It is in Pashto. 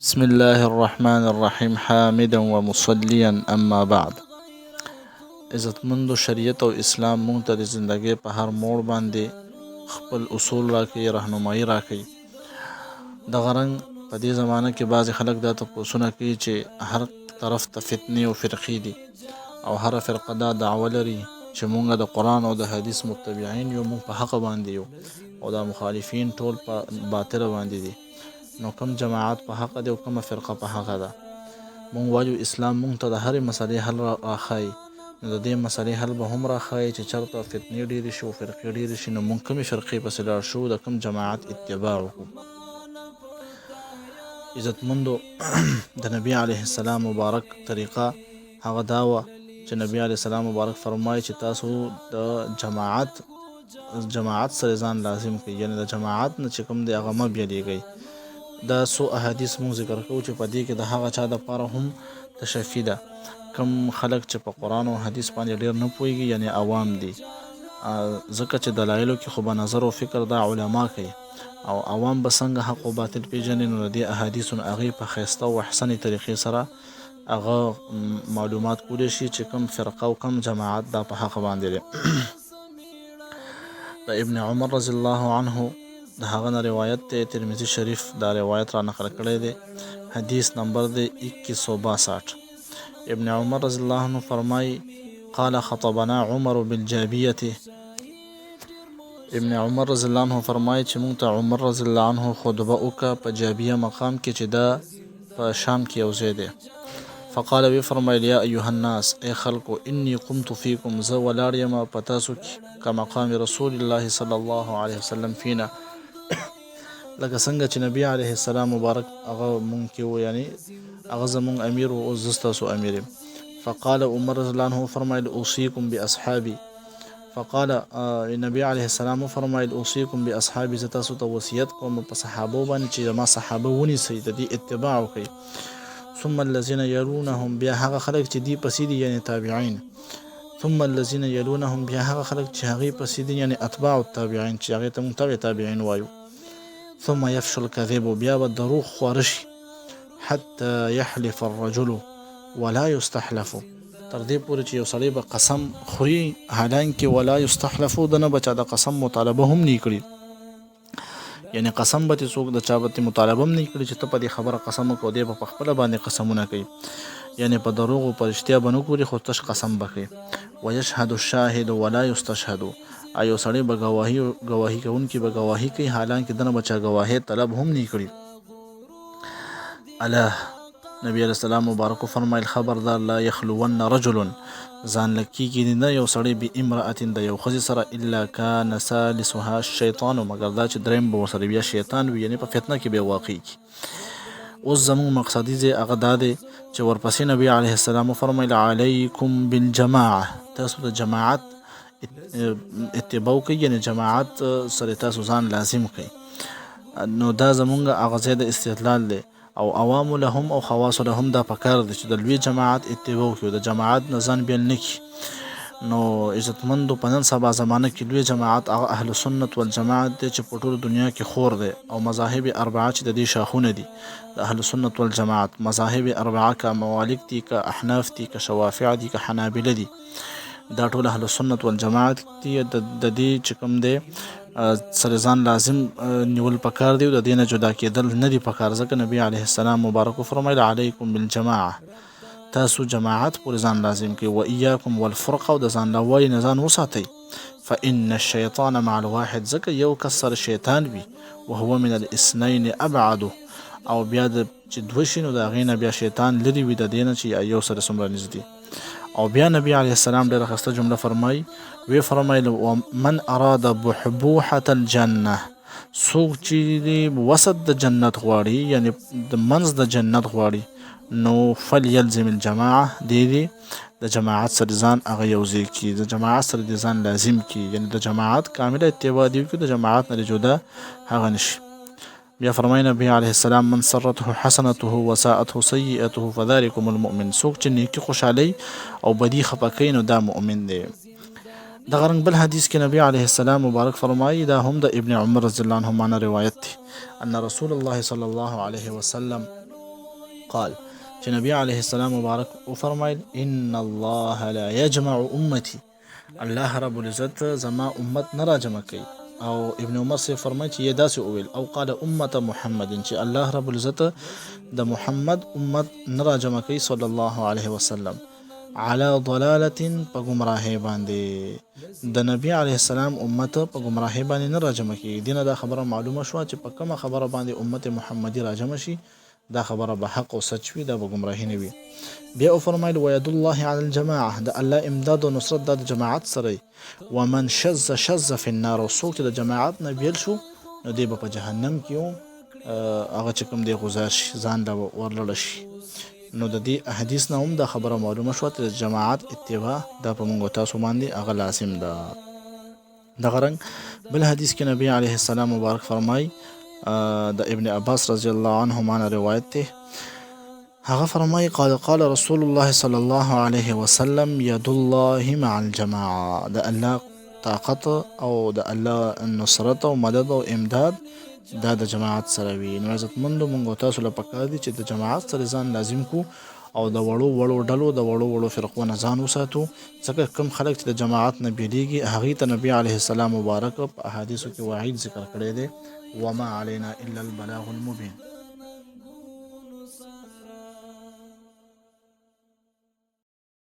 بسم الله الرحمن الرحیم حامدا ومصلیا اما بعد. عزتمندو شریعت او اسلام مونږ ته د زندګۍ په هر موړ باندې خپل اصول راکوي، رهنمایي راکوي. دغه رنګ په دې زمانه کې بعضې خلک دا تپوسونه کوي چې هر طرف ته فتنې او فرقې دي او هره فرقه دا دعوه لري چې مونږ د قرآن او د حدیث متبعین یو، مونږ په حق باندې یو او دا مخالفین ټول په باطله باندې دي. نو کوم جماعت په حق دی او کومه فرقه په حق ده؟ مونږ وایو اسلام مونږ ته د هرې مسلې حل راښایي. نو د دې مسلې حل به هم راښایي چې چېرته فتنې ډېرې شي او فرقې ډېرې شي، نو مونږ کومې فرقې پسې لاړ شو، د کوم جماعت اتباع وکړو. عزتمندو د نبي علیه السلام مبارک طریقه هغه دا وه چې نبي علیه السلام مبارک فرمایي چې تاسو د جماعت سره ځان لازم کړئ، یعنې د جماعت نه چې کوم دی هغه مه بیلیږئ. دا څو احادیث مونږ ذکر کوو چې په دې کې د هغه چا دپاره هم تشفي ده. کم خلک چې په قرآن او حدیث باندې ډېر نه پوهېږي، یعنې عوام دي، ځکه چې دلایلو کې خو به نظر او فکر دا علما کوي او عوام به څنګه حق او باطل پېژني. نو د دې احادیثو نه هغې په ښایسته او احسنې طریقې سره هغه معلومات کولی شي چې کوم فرقه او کوم جماعت دا په حق باندې دی. د ابن عمر رضی الله عنه د هغه نه روایت دی، ترمذي شریف دا روایت را نقل کړی دی، حدیث نمبر دی 2162. ابن عمر رضی الله عنه فرمای قال خطبنا عمر بالجابیه. ابن عمر رضی الله عنه فرمای چې مونږ ته عمر رضی الله عنه خطبه وکړه په جابیه مقام کې چې دا په شام کې یو ځای دی. فقال وی فرمایل یا ایها الناس، ای خلکو، انی قمت فیکم، زه ولاړ یم په تاسو کې کمقام رسول الله صلی الله علیه وسلم فینا، لکه څنګه چې نبی علیه السلام مبارک هغه مونږ کې و، یعنی هغه زمونږ امیر و او زه ستاسو امیر یم. فقال عمر رضی الله عنه فرمایل اوصیکم باصحابي. فقال نبی علیه السلام فرمایل اوصیکم باصحابي، زه تاسو ته وصیت کوم په صحابو باندې چې ما صحابه ونیسئ، د دې اتباع وکړئ. ثم الذين يلونهم، بیا هغه خلک چې دی پسې دي یعنی تابعین. ثم الذين يلونهم، بیا هغه خلک چې هغې پسې دي یعنی اتباع التابعین، چې هغې ته مونږ تابعین وایو. ثم يفشل الكذب، بیا به دروغ خواره شي. حتى يحلف الرجل ولا يستحلف، تر دې پورې چې یو سړی به قسم خوري حالانکې ولا يستحلفو، د نه به چا د قسم مطالبه هم نه کړي، یعنی قسم به څوک د چا به مطالبه هم نه کړي چې ته په دې خبره قسم وکړو، دی به په خپله باندې قسمونه کوي، یعنی په دروغ او په رښتیا به نه ګوري خو تش قسم به کوي. ويشهد الشاهد ولا يستشهد، ایو سړی به ګواهي کوونکي به ګواهي کوي حالانکې دنه به چا ګواهي طلب هم نه کړي. الله نبی علیہ السلام مبارک فرمایل خبردار لا یخلون رجل، ځان لکیږي نه یو سړی به امرأة، د یو ښځې سره، الا کان ثالثها الشیطان، مګر دا چې دریم به ورسره بیا شیطان وي، یعنی په فتنه کې به واقع کي. اوس زموږ مقصدي ځای هغه دا دی چې ورپسې نبی علیه السلام فرمایل علیکم بالجماعه، تاسو د جماعت اتباع کوي، یعنی جماعت سره تاسو ځان لازم کوي. نو دا زمونږ هغه ځای د استدلال دی او عوام له هم او خواص له هم دا پکار دی چې د لوی جماعت اتباع کوي، د جماعت نه ځان بیل نه کړي. نو عزتمندو په نن سبا زمانه کې لوی جماعت هغه اهل سنت والجماعت دی چې په ټوله دنیا کې خور دی، او مذاهب اربعه چې د دې شاخونه دي د اهل سنت والجماعت، مذاهب اربعه که موالک دي، که احناف دي، که شوافع دي، که حنابله دي، دا ټول اهل سنت والجماعت دي. د دې چې کوم دی سره ځان لازم نیول پکار دی، د دې نه جدا کېدل نه دي پکار، ځکه نبی علیه السلام مبارک فرمایل علیکم بالجماعه، تاسو جماعت پورې ځان لازم کړئ. و ایاکم والفرقه، او د ځان له والي نه ځان وساتئ. فان الشیطان مع الواحد، ځکه یو کس سره شیطان وي، وهو من الاثنین ابعد، او بیا چې دوه شي نو د هغې نه بیا شیطان لرې وي د دې نه چې یو سره څومره نږدې. او بیا نبی علیه السلام ډېره ښایسته جمله فرمایي، وی فرمایل ومن اراد بحبوحة الجنه، څوک چې وسط د جنت غواړي، یعنی د منځ د جنت غواړي، نو فلیلزم الجماعه، دی د جماعت سره ځان هغه یوځای کړي، د جماعت سره د ځان لازم کړي، یعنی د جماعت کامله اتباع دی وکړي، د جماعت نه جدا هغه نشي. بیا فرمای نبی علیه السلام من سرته حسنته وساءته سیئته فذلکم المؤمن، څوک چې نیکی خوشحالي او بدی خفه کوي نو دا مؤمن دی. دغه رنګ بل حدیث کې نبی علیه السلام مبارک فرمایي، دا هم د ابن عمر رضی الله عنهما روایت دی، ان رسول الله صلی الله علیه وسلم قال چې نبی علیه السلام مبارک وفرمایل ان الله لا يجمع امتي الله رب العزت زما امت نه راجمع کوي. او ابن عمر سے فرمایي چې داسې وویل او قال امت محمد چې الله رب العزت د محمد امت نه راجمع کوي صلی الله علیه وسلم على ضلالة په گمراهۍ باندې. د نبی علیه السلام امت په گمراهۍ باندې نه راجمع کیږي. دینه دا خبره معلومه شوه چې په کومه خبره باندې امت محمدي راجمع شي دا خبره به حق او سچ وي، دا به گمراهي نه وي. بیا فرمایل وید الله علی الجماعه د الله امداد او نصرت د جماعت سره. ومن شذ فی النار، او څوک چې د جماعت نه بیل شو نو دی به په جهنم کې هغه چې کوم دی غذار شي، ځان له ورلړ شي. نو د دې حدیث نه هم دا خبره معلومه شوه چې جماعت اتباع دا په موږ تاسو باندې هغه لازم ده. دغه رنګ بل حدیث کې نبی علیه السلام مبارک فرمای د ابن عباس رضی الله عنهما نه روایت ده. هغه فرمای قال رسول الله صلی الله علیه وسلم ید الله مع الجماعه، د الله طاقت او د الله نصرت او مدد او امداد دا د جماعت سره وي. نو عزتمندو مونږ تاسو له پکار دي چې د جماعت سره ځان لازم کو او د وړو ډلو د وړو فرقو نه ځان وساتو. ځکه کوم خلک چې د جماعت نه بیلیږي هغې ته نبي علیه السلام مبارک په احادیثو کې وعید ذکر کړی دی وما علینا الا البلاغ المبین.